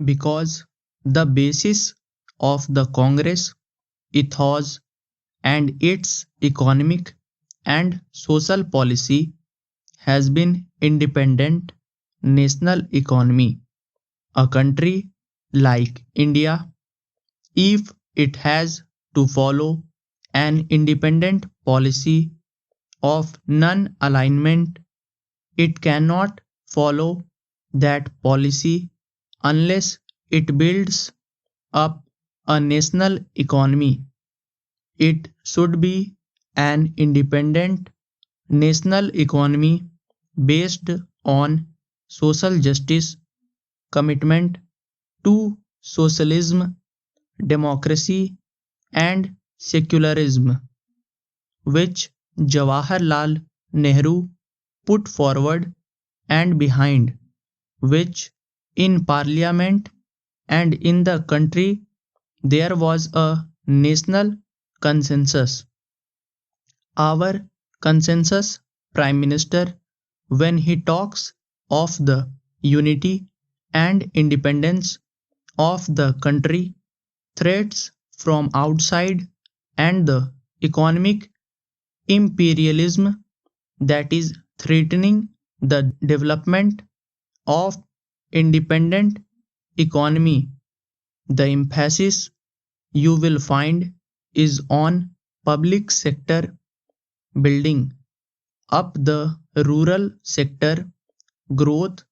because the basis of the Congress ethos and its economic and social policy has been independent national economy. A country like India, if it has to follow an independent policy of non alignment, it cannot follow that policy unless it builds up a national economy. It should be an independent national economy based on social justice, commitment to socialism, democracy, and secularism, which Jawaharlal Nehru put forward and behind which in parliament and in the country there was a national consensus. Our consensus Prime Minister, when he talks of the unity and independence of the country, threats from outside, and the economic imperialism that is threatening the development of independent economy, the emphasis you will find is on public sector building up the rural sector growth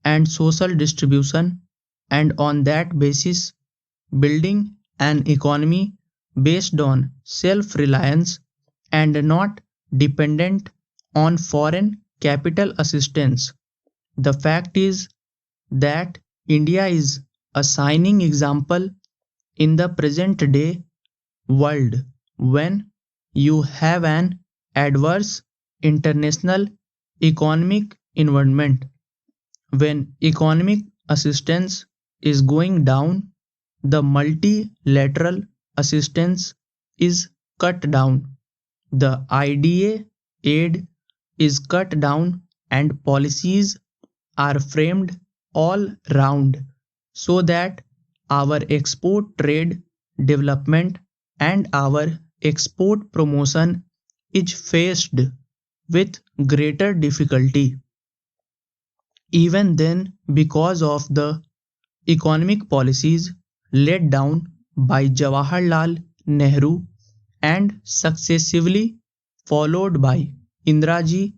and social distribution, and on that basis building an economy based on self reliance and not dependent on foreign capital assistance. The fact is that India is a shining example in the present day world when you have an adverse international economic environment. When economic assistance is going down, the multilateral assistance is cut down, the IDA aid is cut down, and policies are framed all round so that our export trade development and our export promotion is faced with greater difficulty. Even then, because of the economic policies laid down by Jawaharlal Nehru and successively followed by Indiraji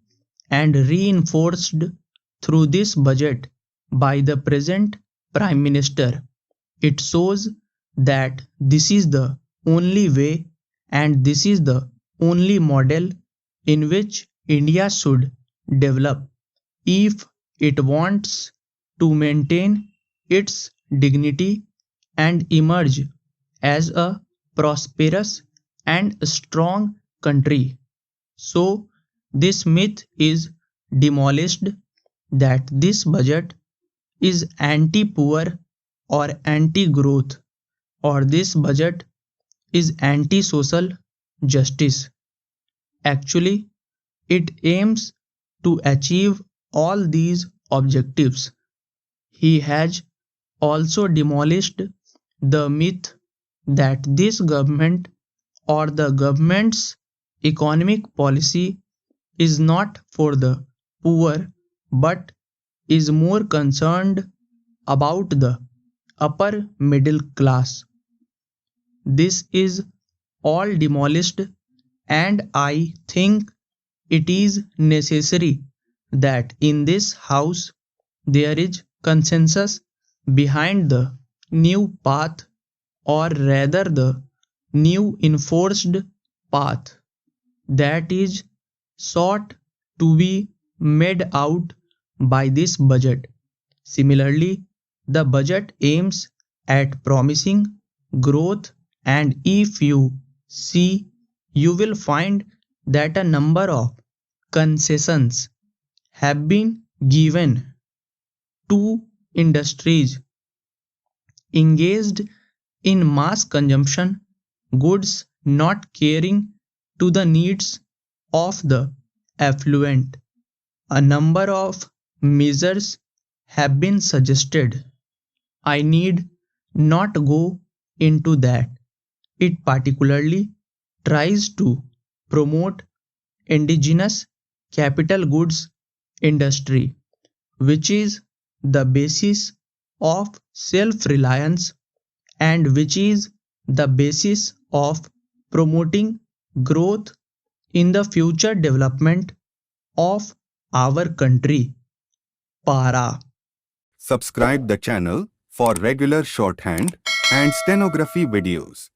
and reinforced through this budget by the present Prime Minister, it shows that this is the only way and this is the only model in which India should develop if it wants to maintain its dignity and emerge as a prosperous and strong country. So, this myth is demolished that this budget is anti poor or anti growth or this budget is anti social justice. Actually, it aims to achieve all these objectives. He has also demolished the myth that this government or the government's economic policy is not for the poor but is more concerned about the upper middle class. This is all demolished, and I think it is necessary that in this house there is consensus behind the new path, or rather the new enforced path that is sought to be made out by this budget. Similarly, the budget aims at promising growth, and if you see, you will find that a number of concessions have been given to industries engaged in mass consumption goods, not caring to the needs of the affluent. A number of measures have been suggested I need not go into that. It particularly tries to promote indigenous capital goods industry, which is the basis of self-reliance and which is the basis of promoting growth in the future development of our country. Para. Subscribe the channel for regular shorthand and stenography videos.